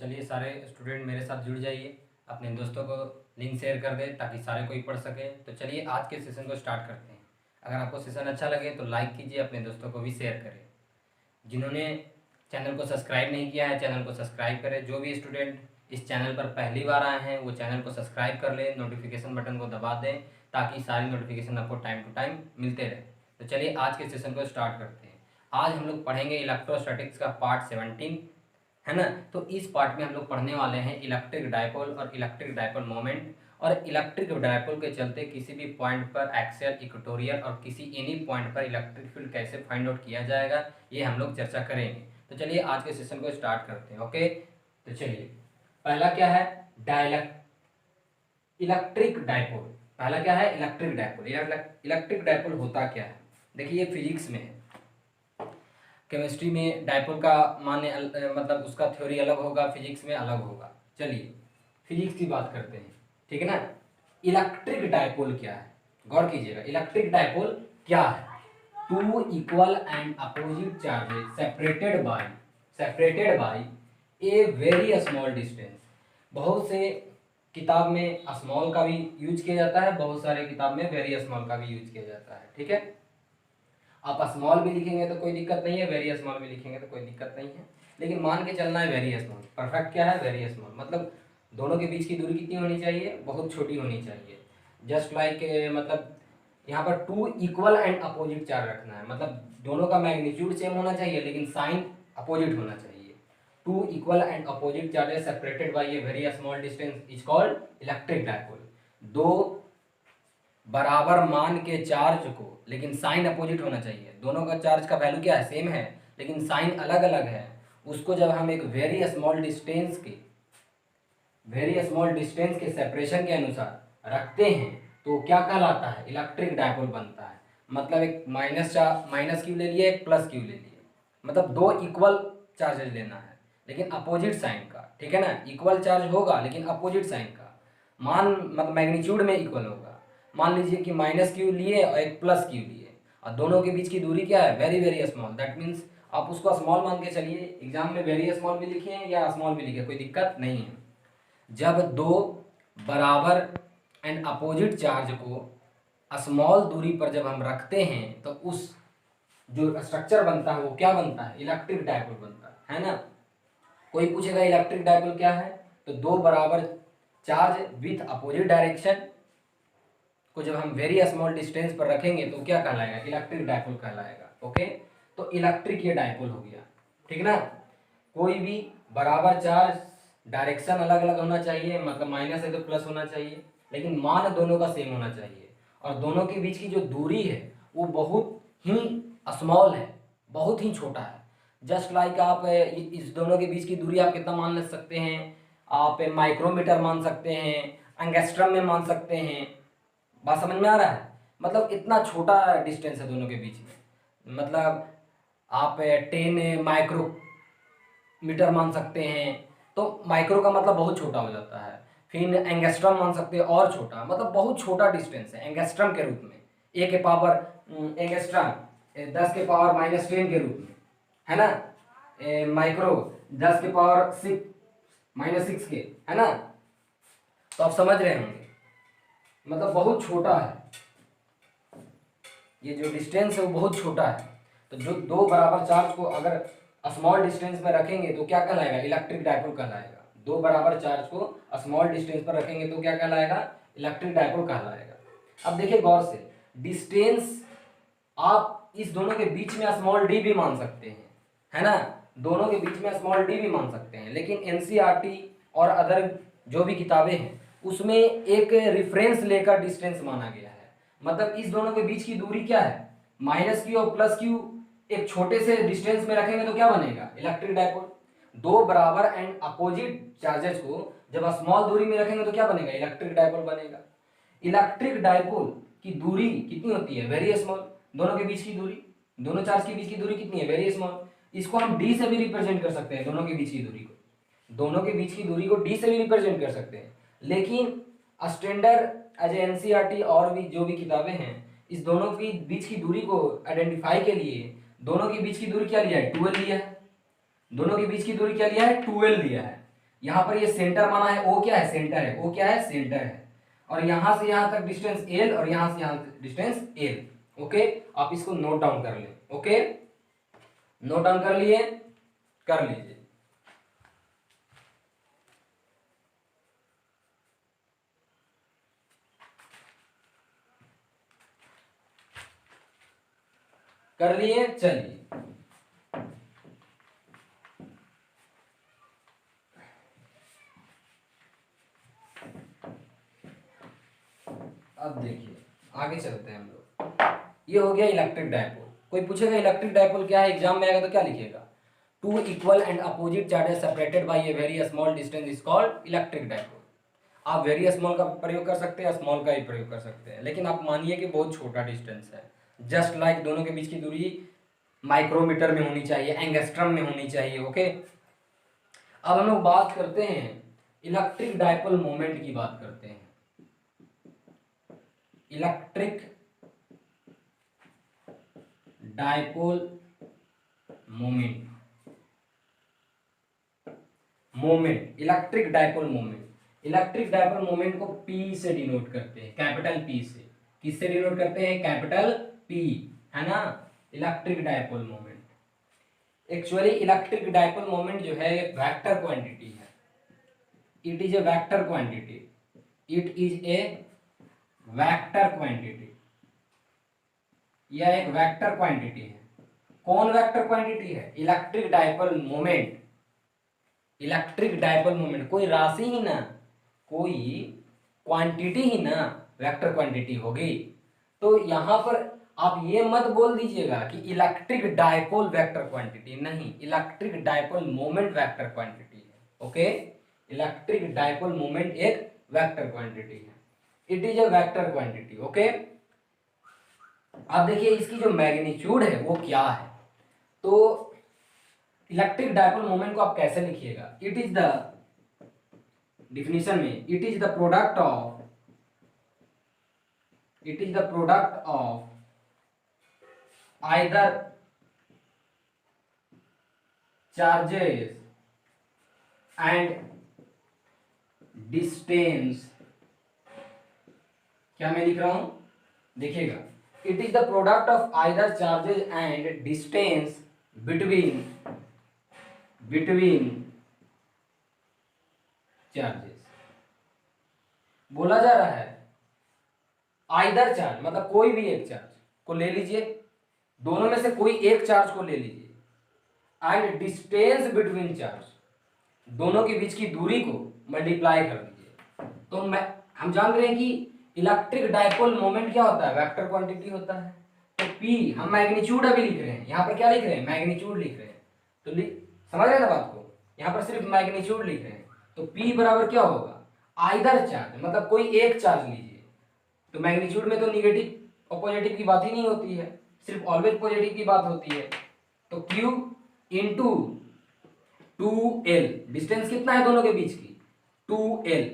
चलिए सारे स्टूडेंट मेरे साथ जुड़ जाइए, अपने दोस्तों को लिंक शेयर कर दें ताकि सारे कोई पढ़ सके। तो चलिए आज के सेशन को स्टार्ट करते हैं। अगर आपको सेशन अच्छा लगे तो लाइक कीजिए, अपने दोस्तों को भी शेयर करें। जिन्होंने चैनल को सब्सक्राइब नहीं किया है चैनल को सब्सक्राइब करें। जो भी स्टूडेंट इस चैनल पर पहली बार आए हैं वो चैनल को सब्सक्राइब कर लें, नोटिफिकेशन बटन को दबा दें ताकि सारी नोटिफिकेशन आपको टाइम टू टाइम मिलते रहे। तो चलिए आज के सेशन को स्टार्ट करते हैं। आज हम लोग पढ़ेंगे इलेक्ट्रोस्टैटिक्स का पार्ट 17, है ना। तो इस पार्ट में हम लोग पढ़ने वाले हैं इलेक्ट्रिक डायपोल और इलेक्ट्रिक डायपोल मोमेंट, और इलेक्ट्रिक डायपोल के चलते किसी भी पॉइंट पर एक्सियल, इक्वेटोरियल और किसी एनी पॉइंट पर इलेक्ट्रिक फील्ड कैसे फाइंड आउट किया जाएगा, ये हम लोग चर्चा करेंगे। तो चलिए आज के सेशन को स्टार्ट करते हैं। ओके, तो चलिए पहला क्या है, इलेक्ट्रिक डायपोल। पहला क्या है, इलेक्ट्रिक डायपोल। इलेक्ट्रिक डायपोल होता क्या है, देखिए ये फिजिक्स में है। केमिस्ट्री में डायपोल का मान्य मतलब उसका थ्योरी अलग होगा, फिजिक्स में अलग होगा। चलिए फिजिक्स की बात करते हैं, ठीक है ना। इलेक्ट्रिक डायपोल क्या है, गौर कीजिएगा। इलेक्ट्रिक डायपोल क्या है, two equal and opposite charges separated by a very small distance. बहुत से किताब में स्मॉल का भी यूज किया जाता है, बहुत सारे किताब में वेरी स्मॉल का भी यूज किया जाता है, ठीक है। आप स्मॉल भी लिखेंगे तो कोई दिक्कत नहीं है, वेरी स्मॉल भी लिखेंगे तो कोई दिक्कत नहीं है, लेकिन मान के चलना है वेरी स्मॉल। परफेक्ट क्या है, वेरी स्मॉल। मतलब दोनों के बीच की दूरी कितनी होनी चाहिए, बहुत छोटी होनी चाहिए। जस्ट लाइक मतलब यहाँ पर two equal and opposite charge रखना है, मतलब दोनों का मैग्नीट्यूड सेम होना चाहिए लेकिन साइन अपोजिट होना चाहिए। Two equal and opposite charges separated by a very small distance is called electric dipole. दो बराबर मान के चार्ज को, लेकिन साइन अपोजिट होना चाहिए। दोनों का चार्ज का वैल्यू क्या है, सेम है, लेकिन साइन अलग अलग है। उसको जब हम एक वेरी स्मॉल डिस्टेंस के सेपरेशन के अनुसार रखते हैं तो क्या कहलाता है, इलेक्ट्रिक डायपोल बनता है। मतलब एक माइनस क्यू ले लिए, एक प्लस क्यू ले लिए, मतलब दो इक्वल चार्जेज लेना है लेकिन अपोजिट साइन का, ठीक है ना। इक्वल चार्ज होगा लेकिन अपोजिट साइन का, मान मतलब मैग्नीट्यूड में इक्वल होगा। मान लीजिए कि माइनस क्यू लिए और एक प्लस क्यू लिए, और दोनों के बीच की दूरी क्या है, very very small. That means आप उसको स्मॉल मान के चलिए। एग्जाम में वेरी स्मॉल भी लिखे या स्मॉल भी लिखे, कोई दिक्कत नहीं है। जब दो बराबर एंड अपोजिट चार्ज को स्मॉल दूरी पर जब हम रखते हैं तो उस जो स्ट्रक्चर बनता है वो क्या बनता है, इलेक्ट्रिक डायपोल बनता है ना। कोई पूछेगा इलेक्ट्रिक डायपोल क्या है, तो दो बराबर चार्ज विथ अपोजिट डायरेक्शन को जब हम वेरी स्मॉल डिस्टेंस पर रखेंगे तो क्या कहलाएगा, इलेक्ट्रिक डायपोल कहलाएगा। ओके, तो इलेक्ट्रिक ये डायपोल हो गया, ठीक ना। कोई भी बराबर चार्ज, डायरेक्शन अलग अलग होना चाहिए, मतलब माइनस है तो प्लस होना चाहिए, लेकिन मान दोनों का सेम होना चाहिए। और दोनों के बीच की जो दूरी है वो बहुत ही स्मॉल है, बहुत ही छोटा है। जस्ट लाइक आप इस दोनों के बीच की दूरी आप कितना मान सकते हैं, आप माइक्रोमीटर मान सकते हैं, एंगस्ट्रम में मान सकते हैं। बात समझ में आ रहा है, मतलब इतना छोटा डिस्टेंस है दोनों के बीच में। मतलब आप 10 माइक्रोमीटर मान सकते हैं, तो माइक्रो का मतलब बहुत छोटा हो जाता है। फिर एंगस्ट्रम मान सकते हैं और छोटा, मतलब बहुत छोटा डिस्टेंस है एंगस्ट्रम के रूप में। ए के पावर एंगस्ट्रम 10 के पावर -10 के रूप में, है ना। माइक्रो 10 के पावर 6 के, है ना। तो आप समझ रहे होंगे, मतलब बहुत छोटा है ये जो डिस्टेंस है वो बहुत छोटा है। तो जो दो बराबर चार्ज को अगर स्मॉल डिस्टेंस में रखेंगे तो क्या कहलाएगा, इलेक्ट्रिक डायपोल कहलाएगा। दो बराबर चार्ज को स्मॉल डिस्टेंस पर रखेंगे तो क्या कहलाएगा, इलेक्ट्रिक डायपोल कहलाएगा। अब देखिए गौर से, डिस्टेंस आप इस दोनों के बीच में स्मॉल डी भी मान सकते हैं, है ना। दोनों के बीच में स्मॉल डी भी मान सकते हैं, लेकिन एनसीईआरटी और अदर जो भी किताबें हैं उसमें एक रेफरेंस लेकर डिस्टेंस माना गया है। मतलब इस दोनों के बीच की दूरी क्या है, -क्यू और +क्यू एक छोटे से डिस्टेंस में रखेंगे तो क्या बनेगा, इलेक्ट्रिक डायपोल। दो बराबर एंड अपोजिट चार्जेस को जब स्मॉल दूरी में रखेंगे तो क्या बनेगा, इलेक्ट्रिक डायपोल बनेगा। इलेक्ट्रिक डायपोल की दूरी कितनी होती है, वेरी स्मॉल। दोनों के बीच की दूरी, दोनों चार्ज के बीच की दूरी कितनी है, वेरी स्मॉल। इसको हम डी से भी रिप्रेजेंट कर सकते हैं, दोनों के बीच की दूरी को, दोनों के बीच की दूरी को डी से भी रिप्रेजेंट कर सकते हैं। लेकिन स्टैंडर्ड एज एनसीईआरटी और भी जो भी किताबें हैं, इस दोनों के बीच की दूरी को आइडेंटिफाई के लिए दोनों के बीच की दूरी क्या लिया है, 12 लिया है। दोनों के बीच की दूरी क्या लिया है, 12 लिया है। यहाँ पर ये सेंटर माना है, ओ क्या है, सेंटर है, ओ क्या है, सेंटर है, और यहां से यहां तक डिस्टेंस एल और यहां से यहां डिस्टेंस एल। ओके, आप इसको नोट डाउन कर लें। ओके, नोट डाउन कर लिए, कर लीजिए। कर लिए, चलिए अब देखिए आगे चलते हैं हम लोग। ये हो गया इलेक्ट्रिक डायपोल। कोई पूछेगा इलेक्ट्रिक डायपोल क्या है, एग्जाम में आएगा तो क्या लिखेगा, two equal and opposite charges separated by a very small distance is called electric dipole. आप वेरी स्मॉल का प्रयोग कर सकते हैं, स्मॉल का भी प्रयोग कर सकते हैं, लेकिन आप मानिए कि बहुत छोटा डिस्टेंस है, जस्ट लाइक दोनों के बीच की दूरी माइक्रोमीटर में होनी चाहिए, एंगस्ट्रम में होनी चाहिए। ओके, अब हम लोग बात करते हैं इलेक्ट्रिक डायपोल मोमेंट की बात करते हैं। Electric dipole moment, electric dipole moment, electric dipole moment को P से डिनोट करते हैं, कैपिटल P से। किससे डिनोट करते हैं, कैपिटल P, है ना, electric dipole moment. Actually electric dipole moment जो है एक वेक्टर क्वांटिटी है, it is a vector quantity, it is a vector quantity, यह एक वेक्टर क्वांटिटी है। कौन वेक्टर क्वांटिटी है, electric dipole moment. Electric dipole moment कोई राशि ही ना, कोई क्वांटिटी ही ना वेक्टर क्वांटिटी होगी। तो यहां पर आप ये मत बोल दीजिएगा कि इलेक्ट्रिक डायपोल वेक्टर क्वांटिटी, नहीं, electric dipole moment vector quantity है। ओके, इलेक्ट्रिक डायपोल मोमेंट एक वेक्टर क्वांटिटी है, it is a vector quantity. Okay, अब देखिए इसकी जो मैग्नीट्यूड है वो क्या है। तो इलेक्ट्रिक डायपोल मोमेंट को आप कैसे लिखिएगा, इट इज द डिफिनीशन में, it is the product of, it is the product of either charges and distance. क्या मैं लिख रहा हूं, देखिएगा, it is the product of either charges and distance between charges. बोला जा रहा है आइदर चार्ज मतलब कोई भी एक चार्ज को ले लीजिए, दोनों में से कोई एक चार्ज को ले लीजिए, एंड डिस्टेंस बिटवीन चार्ज, दोनों के बीच की दूरी को मल्टीप्लाई कर दीजिए। तो हम जान रहे हैं कि इलेक्ट्रिक डायपोल मोमेंट क्या होता है, वेक्टर क्वांटिटी होता है। तो P हम मैग्नीट्यूड अभी लिख रहे हैं, यहाँ पर क्या लिख रहे हैं, मैग्नीट्यूड लिख रहे हैं। तो समझ रहे हैं ना बात को, यहाँ पर सिर्फ मैग्नीट्यूड लिख रहे हैं। तो P बराबर क्या होगा, आइदर चार्ज मतलब कोई एक चार्ज लीजिए। तो मैग्नीट्यूड में तो निगेटिव और पॉजिटिव की बात ही नहीं होती है, सिर्फ ऑलवेज पॉजिटिव की बात होती है। तो Q इंटू 2L, डिस्टेंस कितना है दोनों के बीच की, 2L,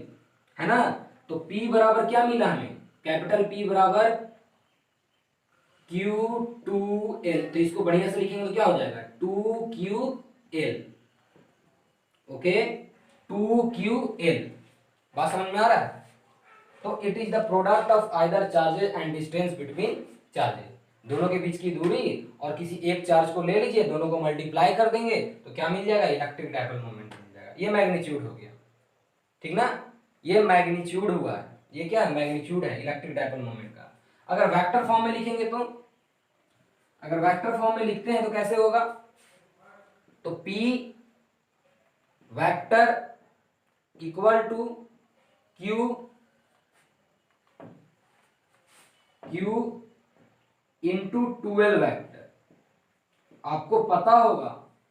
है ना। तो P बराबर क्या मिला हमें, कैपिटल P बराबर Q2L। तो इसको बढ़िया से लिखेंगे तो क्या हो जाएगा, 2QL। ओके, 2QL, बात समझ में आ रहा है। तो it is the product of either charges and distance between charges, दोनों के बीच की दूरी और किसी एक चार्ज को ले लीजिए, दोनों को मल्टीप्लाई कर देंगे तो क्या मिल जाएगा, इलेक्ट्रिक डायपोल मोमेंट मिल जाएगा। ये मैग्नीट्यूड हो गया, ठीक ना, ये मैग्नीट्यूड हुआ है, ये क्या है, मैग्नीट्यूड है इलेक्ट्रिक डायपोल मोमेंट का। अगर वेक्टर फॉर्म में लिखेंगे तो, अगर वेक्टर फॉर्म में लिखते हैं तो कैसे होगा, तो P vector equal to Q into 2L vector. आपको पता होगा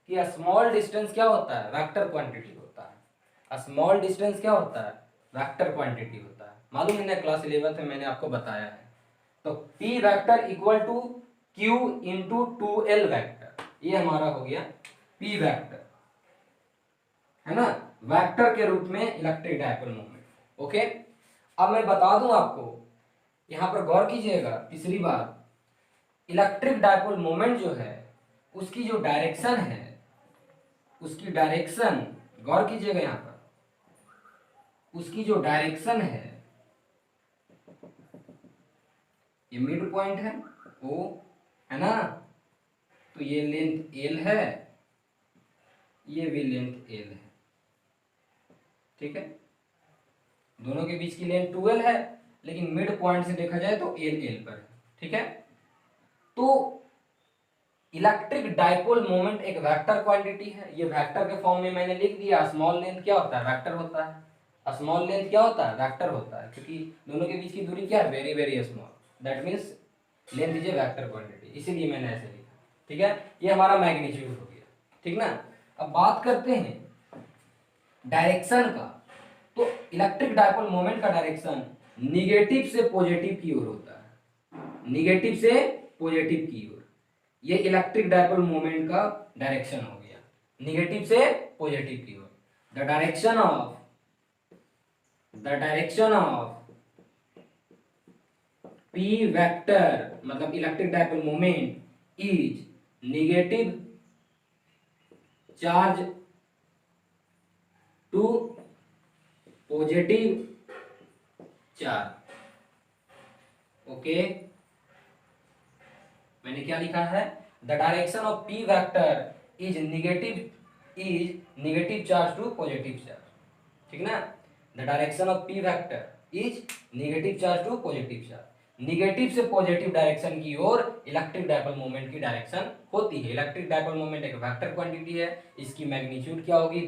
कि स्मॉल डिस्टेंस क्या होता है, वेक्टर क्वांटिटी होता है। स्मॉल डिस्टेंस क्या होता है, वेक्टर क्वांटिटी होता है, मालूम है ना, क्लास 11 में मैंने आपको बताया है। तो P vector equal to Q into 2L vector, ये हमारा हो गया P वेक्टर, है ना, वेक्टर के रूप में इलेक्ट्रिक डायपोल मोमेंट। ओके, अब मैं बता दूं आपको, यहां पर गौर कीजिएगा, तीसरी बात, इलेक्ट्रिक डायपोल मोमेंट जो है उसकी जो डायरेक्शन है, उसकी डायरेक्शन गौर कीजिएगा, यहां पर उसकी जो डायरेक्शन है, ये मिड पॉइंट है ओ, है ना, तो ये लेंथ एल है, ये भी लेंथ एल है, ठीक है। दोनों के बीच की लेंथ 12 है, लेकिन मिड पॉइंट से देखा जाए तो एल एल पर है, ठीक है। तो इलेक्ट्रिक डाइपोल मोमेंट एक वेक्टर क्वांटिटी है, ये वेक्टर के फॉर्म में मैंने लिख दिया। स्मॉल लेंथ क्या होता है, वेक्टर होता है। स्मॉल लेंथ क्या होता है, वेक्टर होता है, क्योंकि दोनों के बीच की दूरी क्या है, very very small, that means length is a vector quantity, इसीलिए मैंने ऐसे लिखा, ठीक है। ये हमारा मैग्नीट्यूड हो गया, ठीक ना। अब बात करते हैं डायरेक्शन का। तो इलेक्ट्रिक डाइपोल मोमेंट का डायरेक्शन निगेटिव से पॉजिटिव की ओर होता है, निगेटिव से पॉजिटिव की ओर। ये इलेक्ट्रिक डाइपोल मोमेंट का डायरेक्शन हो गया, निगेटिव से पॉजिटिव की ओर। The direction of p vector मतलब electric dipole moment is negative charge to positive charge, okay. मैंने क्या लिखा है, the direction of p vector is negative charge to positive charge, ठीक ना। The direction of p vector is negative charge to positive charge. Negative से positive direction की ओर electric dipole moment की डायरेक्शन होती है। इलेक्ट्रिक डाइपोल मोमेंट एक vector quantity है, इसकी मैग्नीट्यूड क्या होगी,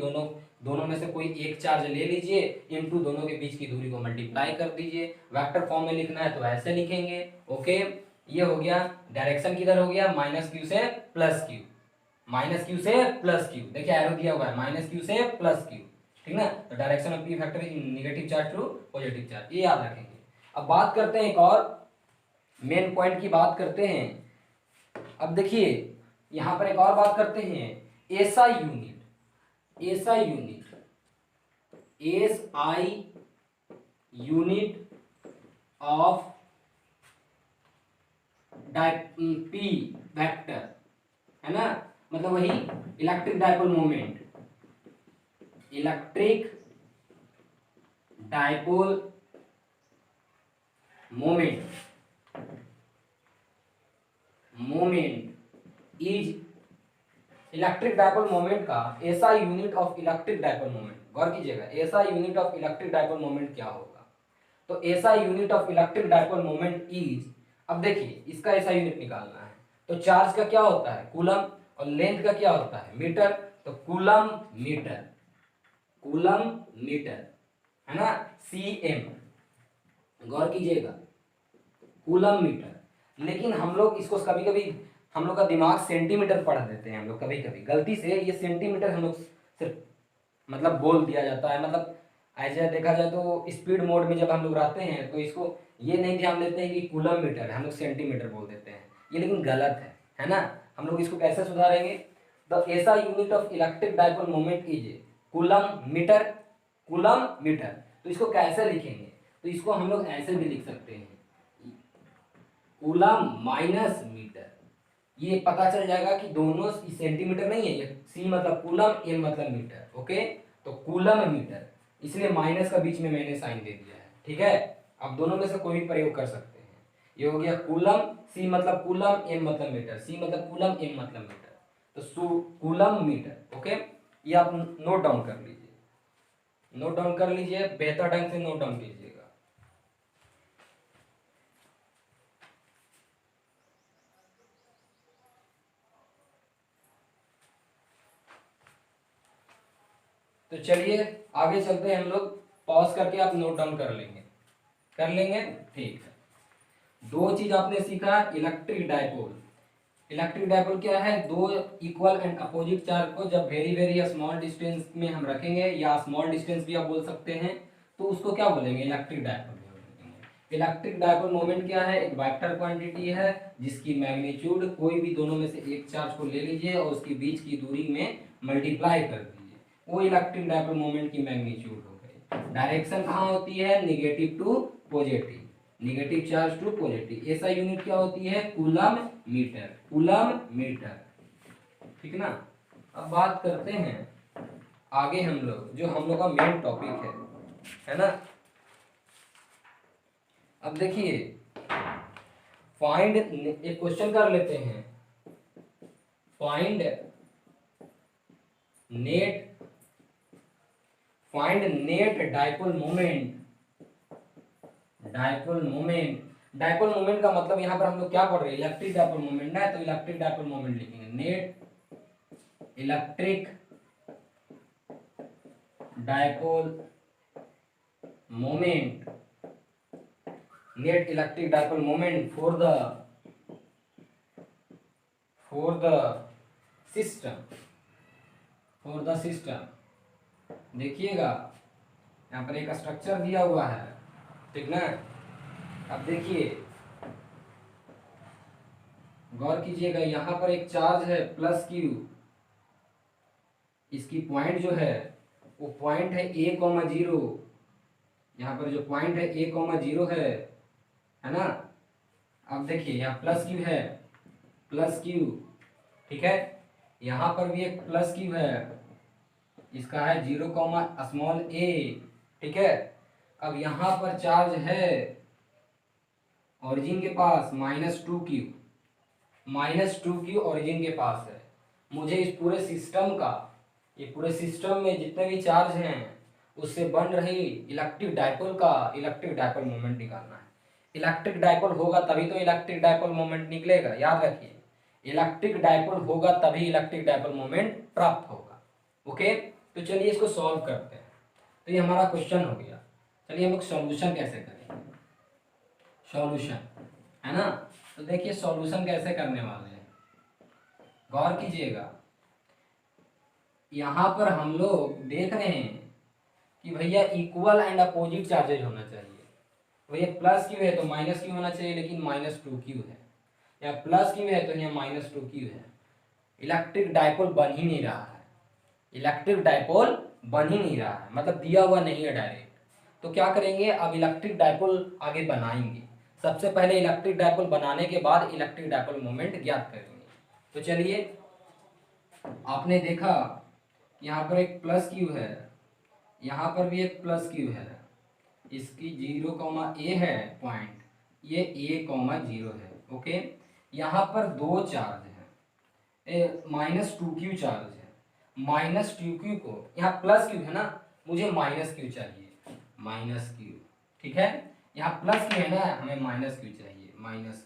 दोनों में से कोई एक चार्ज ले लीजिए, इनटू दोनों के बीच की दूरी को मल्टीप्लाई कर दीजिए। वेक्टर फॉर्म में लिखना है तो ऐसे लिखेंगे, ओके। ये हो गया, डायरेक्शन किधर हो गया, माइनस क्यू से प्लस क्यू, माइनस क्यू से प्लस क्यू, देखिए एरो दिया हुआ है, माइनस क्यू से प्लस क्यू, ठीक ना। तो direction of p vector is negative charge to positive charge, ये याद रखेंगे। अब बात करते हैं एक और मेन पॉइंट की बात करते हैं। अब देखिए यहां पर एक और बात करते हैं, SI unit, SI unit of p vector, है ना, मतलब वही electric dipole moment, electric dipole moment is electric dipole moment का SI unit of electric dipole moment, गौर कीजिएगा, SI unit of electric dipole moment क्या होगा। तो SI unit of electric dipole moment is, अब देखिए इसका ऐसा यूनिट निकालना है, तो चार्ज का क्या होता है, कूलम, और लेंथ का क्या होता है, मीटर, तो कूलम मीटर, कूलम मीटर, है ना, सीएम, गौर कीजिएगा, कूलम मीटर। लेकिन हम लोग इसको कभी कभी हम लोग का दिमाग सेंटीमीटर पढ़ देते हैं, हम लोग कभी कभी गलती से ये सेंटीमीटर हम लोग सिर्फ मतलब बोल दिया जाता है, मतलब ऐसे देखा जाए तो स्पीड मोड में जब हम लोग रहते हैं तो इसको ये नहीं ध्यान देते हैं कि कूलम मीटर है, हम लोग सेंटीमीटर बोल देते हैं, ये लेकिन गलत है ना। हम लोग इसको कैसे सुधारेंगे, द ऐसा unit of electric dipole moment कीजिए कूलम मीटर, कूलम मीटर। तो इसको कैसे लिखेंगे, तो इसको हम लोग ऐसे भी लिख सकते हैं, कूलम माइनस मीटर, ये पता चल जाएगा कि दोनों सेंटीमीटर नहीं है, ये सी मतलब कूलम, एम मतलब मीटर, ओके। तो कूलम मीटर, इसलिए माइनस का बीच में मैंने साइन दे दिया है, ठीक है। अब दोनों में से कोई भी प्रयोग कर सकते हैं। ये हो गया कूलम, सी मतलब कूलम, एम मतलब मीटर, सी मतलब कूलम, एम मतलब मीटर, तो कूलम मीटर, ओके। ये आप नोट डाउन कर लीजिए, नोट डाउन कर लीजिए, बेहतर ढंग से नोट डाउन कीजिएगा। तो चलिए आगे चलते हैं हम लोग, पॉज करके आप नोट डाउन कर लेंगे, कर लेंगे, ठीक है। दो चीज आपने सीखा, इलेक्ट्रिक डाइपोल, इलेक्ट्रिक डाइपोल क्या है, दो इक्वल एंड अपोजिट चार्ज को जब वेरी वेरी स्मॉल डिस्टेंस में हम रखेंगे, या स्मॉल डिस्टेंस भी आप बोल सकते हैं, तो उसको क्या बोलेंगे, electric dipole. Electric dipole moment क्या है, एक वेक्टर क्वांटिटी है जिसकी मैग्नीट्यूड कोई भी दोनों में से एक चार्ज को ले लीजिए और उसके बीच की दूरी में मल्टीप्लाई कर दीजिए, वो इलेक्ट्रिक डाइपोल मोमेंट की मैग्नीट्यूड हो गई। डायरेक्शन कहाँ होती है, negative to positive, negative charge to positive. ऐसा यूनिट क्या होती है, कूलम मीटर, कूलम मीटर, ठीक ना। अब बात करते हैं आगे हम लोग, जो हम लोग का मेन टॉपिक है, है ना। अब देखिए फाइंड, एक क्वेश्चन कर लेते हैं, find net, find net dipole moment, dipole moment, dipole moment का मतलब यहाँ पर हम लोग क्या पढ़ रहे हैं, इलेक्ट्रिक डाइपोल मोमेंट ना, तो इलेक्ट्रिक डाइपोल मोमेंट लिखेंगे, net electric dipole moment, net electric dipole moment for the system, for the system. देखिएगा यहाँ पर एक स्ट्रक्चर दिया हुआ है, ठीक ना। अब देखिए गौर कीजिएगा, यहाँ पर एक चार्ज है प्लस क्यू, इसकी पॉइंट जो है वो पॉइंट है a,0, यहाँ पर जो पॉइंट है a,0 है ना। अब देखिए यहाँ प्लस क्यू है, प्लस क्यू, ठीक है, यहाँ पर भी एक प्लस क्यू है, इसका है 0,a, ठीक है। अब यहाँ पर चार्ज है ओरिजिन के पास -2q, -2q ओरिजिन के पास है। मुझे इस पूरे सिस्टम का, ये पूरे सिस्टम में जितने भी चार्ज हैं उससे बन रही इलेक्ट्रिक डाइपोल का इलेक्ट्रिक डाइपोल मोमेंट निकालना है। इलेक्ट्रिक डाइपोल होगा तभी तो इलेक्ट्रिक डाइपोल मोमेंट निकलेगा, याद रखिए, इलेक्ट्रिक डाइपोल होगा तभी इलेक्ट्रिक डाइपोल मोमेंट प्राप्त होगा। ओके, तो चलिए इसको सॉल्व करते हैं। तो ये हमारा क्वेश्चन हो गया, चलिए हम लोग सॉल्यूशन कैसे करेंगे, सॉल्यूशन, है ना। तो देखिए सॉल्यूशन कैसे करने वाले हैं, गौर कीजिएगा, यहाँ पर हम लोग देख रहे हैं कि भैया इक्वल एंड अपोजिट चार्जेज होना चाहिए। भैया प्लस क्यू है तो माइनस क्यू होना चाहिए, लेकिन -2q है, या प्लस क्यू है तो यहाँ -2q है। इलेक्ट्रिक डाइपोल बन ही नहीं रहा है, इलेक्ट्रिक डाइपोल बन ही नहीं रहा है, मतलब दिया हुआ नहीं है डायरेक्ट। तो क्या करेंगे, अब इलेक्ट्रिक डाइपोल आगे बनाएंगे। सबसे पहले इलेक्ट्रिक डाइपोल बनाने के बाद इलेक्ट्रिक डाइपोल मोमेंट ज्ञात करेंगे। तो चलिए, आपने देखा यहाँ पर एक प्लस क्यू है, यहाँ पर भी एक प्लस क्यू है, इसकी 0,a है पॉइंट, ये a,0 है। ओके, यहाँ पर दो चार्ज है, -2q चार्ज है, -2q को यहाँ प्लस क्यू है ना, मुझे -q चाहिए, -q, ठीक है। यहाँ प्लस क्यू है ना, हमें -q चाहिए, -q।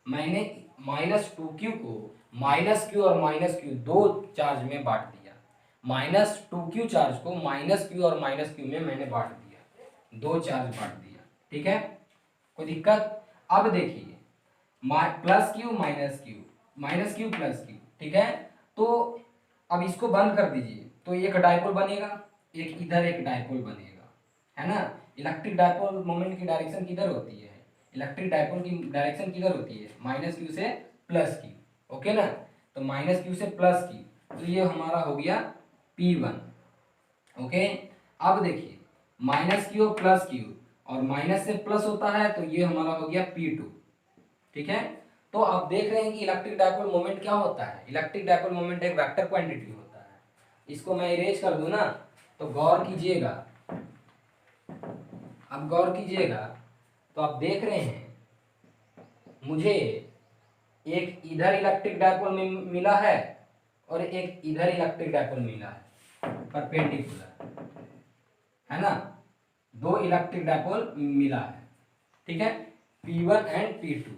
मैंने -2q को -q और -q दो चार्ज में बांट दिया, -2q चार्ज को -q और -q में मैंने बांट दिया, दो चार्ज बांट दिया, ठीक है, कोई दिक्कत। अब देखिए plus Q -q plus q, ठीक है। तो अब इसको बंद कर दीजिए, तो एक डाइपोल बनेगा, एक इधर एक डाइपोल बनेगा, है ना। इलेक्ट्रिक डाइपोल मोमेंट की डायरेक्शन किधर होती है, इलेक्ट्रिक डाइपोल की डायरेक्शन किधर होती है, -q से +q, ओके ना। तो -q से +q, तो ये हमारा हो गया P1, ओके। अब देखिए -q और +q, और माइनस से प्लस होता है तो ये हमारा हो गया P2, ठीक है। तो आप देख रहे हैं कि इलेक्ट्रिक डाइपोल मोमेंट क्या होता है, इलेक्ट्रिक डाइपोल मोमेंट एक वेक्टर क्वांटिटी होता है। इसको मैं इरेज कर दूं ना, तो गौर कीजिएगा, अब गौर कीजिएगा, तो आप देख रहे हैं मुझे एक इधर इलेक्ट्रिक डाइपोल में मिला है और एक इधर इलेक्ट्रिक डाइपोल मिला है, परपेंडिकुलर, है ना, दो इलेक्ट्रिक डाइपोल मिला है, ठीक है, P1 एंड P2,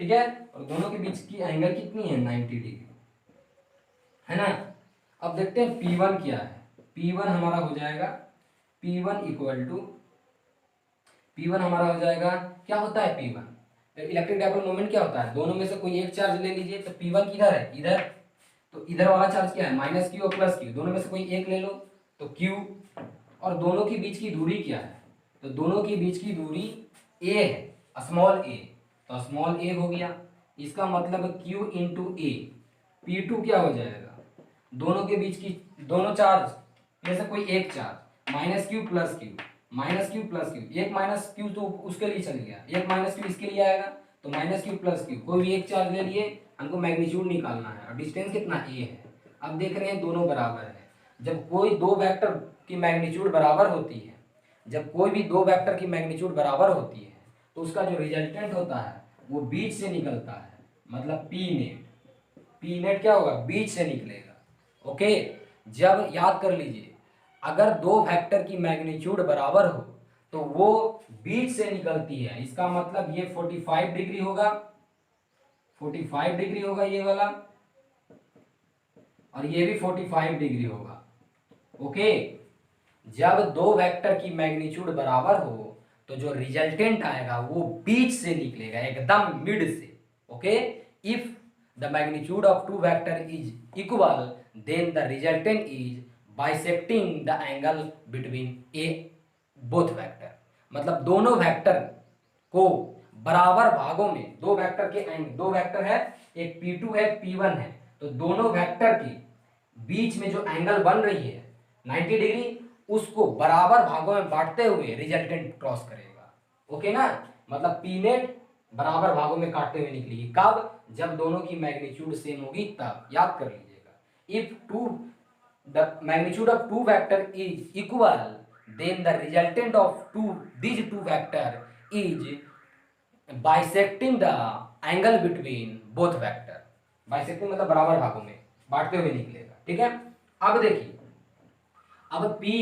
ठीक है, और दोनों के बीच की एंगल कितनी है, 90 डिग्री, है ना। अब देखते हैं P1 क्या है, P1 हमारा हो जाएगा, P1 इक्वल टू, P1 हमारा हो जाएगा, क्या होता है P1, इलेक्ट्रिक डाइपोल मोमेंट क्या होता है, दोनों में से कोई एक चार्ज ले लीजिए, तो P1 किधर है, इधर, तो इधर वाला चार्ज क्या है, -q और +q, दोनों में से कोई एक ले लो तो q, और दोनों के बीच की दूरी क्या है, तो दोनों के बीच की दूरी a है, स्मॉल a, तो स्मॉल a हो गया, इसका मतलब q इंटू a, P2 क्या हो जाएगा, दोनों के बीच की, दोनों चार्ज में से कोई एक चार्ज, -q +q, एक -q तो उसके लिए चल गया, एक -q इसके लिए आएगा, तो -q +q, कोई भी एक चार्ज ले लिए, हमको मैग्नीट्यूड निकालना है, और डिस्टेंस कितना a है। अब देख रहे हैं दोनों बराबर है, जब कोई दो वेक्टर की मैग्नीट्यूड बराबर होती है जब कोई भी दो वेक्टर की मैग्नीट्यूड बराबर होती है तो उसका जो रिजल्टेंट होता है वो बीच से निकलता है, मतलब पी नेट। पी नेट क्या होगा, बीच से निकलेगा। ओके, जब याद कर लीजिए अगर दो वेक्टर की मैग्नीट्यूड बराबर हो तो वो बीच से निकलती है, इसका मतलब ये 45 डिग्री होगा, 45 डिग्री होगा ये वाला, और ये भी 45 डिग्री होगा। ओके, जब दो वेक्टर की मैग्नीट्यूड बराबर हो तो जो रिजल्टेंट आएगा वो बीच से निकलेगा, एकदम मिड से। Okay, if the magnitude of two vector is equal then the resultant is bisecting the angle between a both vector. मतलब दोनों वेक्टर को बराबर भागों में, दो वेक्टर के एंगल, दो वेक्टर है, एक P2 है P1 है, तो दोनों वेक्टर के बीच में जो एंगल बन रही है 90 डिग्री, उसको बराबर भागों में बांटते हुए रिजल्टेंट क्रॉस करेगा। ओके ना, मतलब पी नेट बराबर भागों में काटते हुए निकलेगी। कब, जब दोनों की मैग्नीट्यूड सेम होगी तब। याद कर लीजिएगा, if to the magnitude of two vector is equal then the resultant of two this two vector is bisecting the angle between both vector. Bisecting मतलब बराबर भागों में बांटते हुए निकलेगा। ठीक है, अब देखिए, अब P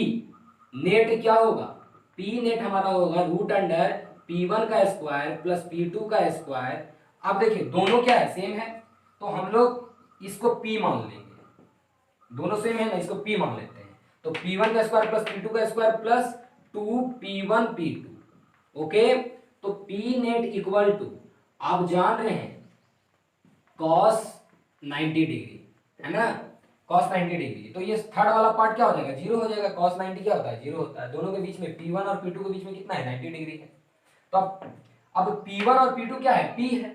नेट क्या होगा, P नेट हमारा होगा रूट अंडर P1 का स्क्वायर प्लस P2 का स्क्वायर। अब देखिए दोनों क्या है, सेम है, तो हम लोग इसको P मान लेंगे, दोनों सेम है ना, इसको P मान लेते हैं। तो P1 का स्क्वायर प्लस P2 का square plus 2P1 P2। Okay, तो P नेट इक्वल टू, आप जान रहे हैं cos 90 डिग्री, है ना, cos 90 डिग्री, तो ये थर्ड वाला पार्ट क्या हो जाएगा, जीरो हो जाएगा। cos 90 क्या होता है, जीरो होता है। दोनों के बीच में P1 और P2 के बीच में कितना है, 90 डिग्री है। तो अब P1 और P2 क्या है, P है,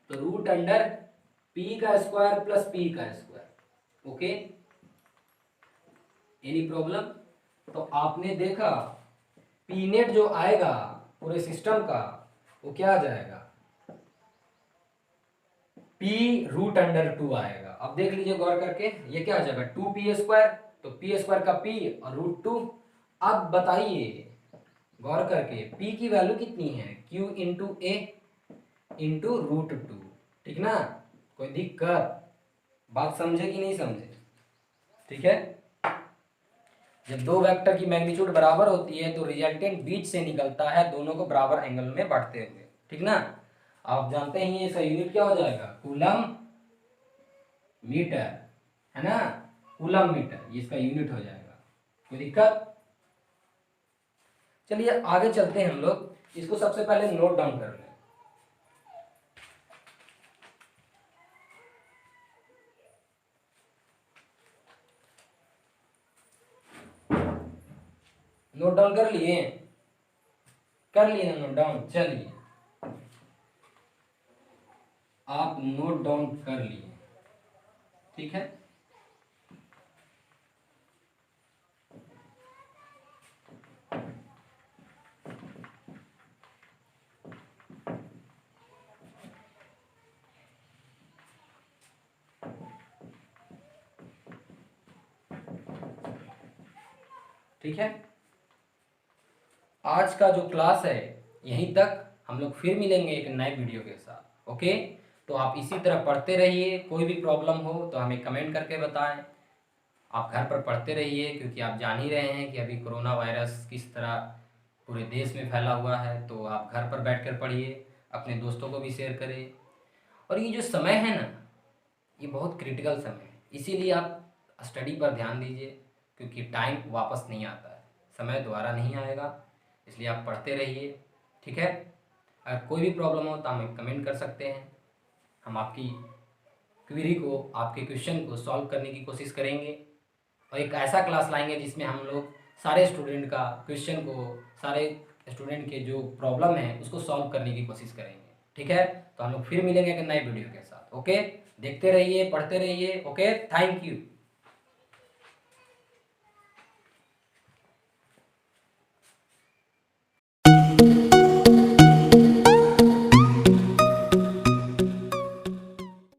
तो रूट अंडर P का स्क्वायर प्लस P का स्क्वायर। Okay, any problem? तो आपने देखा P नेट जो आएगा पूरे सिस्टम का वो क्या आ जाएगा, P रूट अंडर 2 आएगा। अब देख लीजिए गौर करके, ये क्या आ जाएगा 2P स्क्वायर, तो P स्क्वायर का P और रूट 2। अब बताइए गौर करके P की वैल्यू कितनी है, Q इंटू ए इंटू रूट 2। ठीक ना, कोई दिक्कत, बात समझे कि नहीं समझे? ठीक है, जब दो वेक्टर की मैग्नीट्यूड बराबर होती है तो रिजल्टेंट बीच से निकलता है, दोनों को बराबर एंगल में बांटते हुए। ठीक ना, आप जानते हैं इसका यूनिट क्या हो जाएगा, कूलम मीटर, है ना, कूलम मीटर, ये इसका यूनिट हो जाएगा। कोई दिक्कत? चलिए आगे चलते हैं हम लोग, इसको सबसे पहले नोट डाउन कर लें। नोट डाउन कर लिए? कर लिए ना नोट डाउन? चलिए आप नोट डाउन कर लिए, ठीक है। ठीक है, आज का जो क्लास है यहीं तक, हम लोग फिर मिलेंगे एक नए वीडियो के साथ। ओके, तो आप इसी तरह पढ़ते रहिए, कोई भी प्रॉब्लम हो तो हमें कमेंट करके बताएं। आप घर पर पढ़ते रहिए, क्योंकि आप जान ही रहे हैं कि अभी कोरोना वायरस किस तरह पूरे देश में फैला हुआ है। तो आप घर पर बैठकर पढ़िए, अपने दोस्तों को भी शेयर करें। और ये जो समय है ना, ये बहुत क्रिटिकल समय है, इसीलिए आप स्टडी पर ध्यान दीजिए, क्योंकि टाइम वापस नहीं आता है, समय दोबारा नहीं आएगा, इसलिए आप पढ़ते रहिए। ठीक है, अगर कोई भी प्रॉब्लम हो तो हमें कमेंट कर सकते हैं, हम आपकी क्वेरी को, आपके क्वेश्चन को सॉल्व करने की कोशिश करेंगे। और एक ऐसा क्लास लाएंगे जिसमें हम लोग सारे स्टूडेंट का क्वेश्चन को, सारे स्टूडेंट के जो प्रॉब्लम है उसको सॉल्व करने की कोशिश करेंगे। ठीक है, तो हम लोग फिर मिलेंगे एक नए वीडियो के साथ। ओके, देखते रहिए, पढ़ते रहिए। Okay, thank you.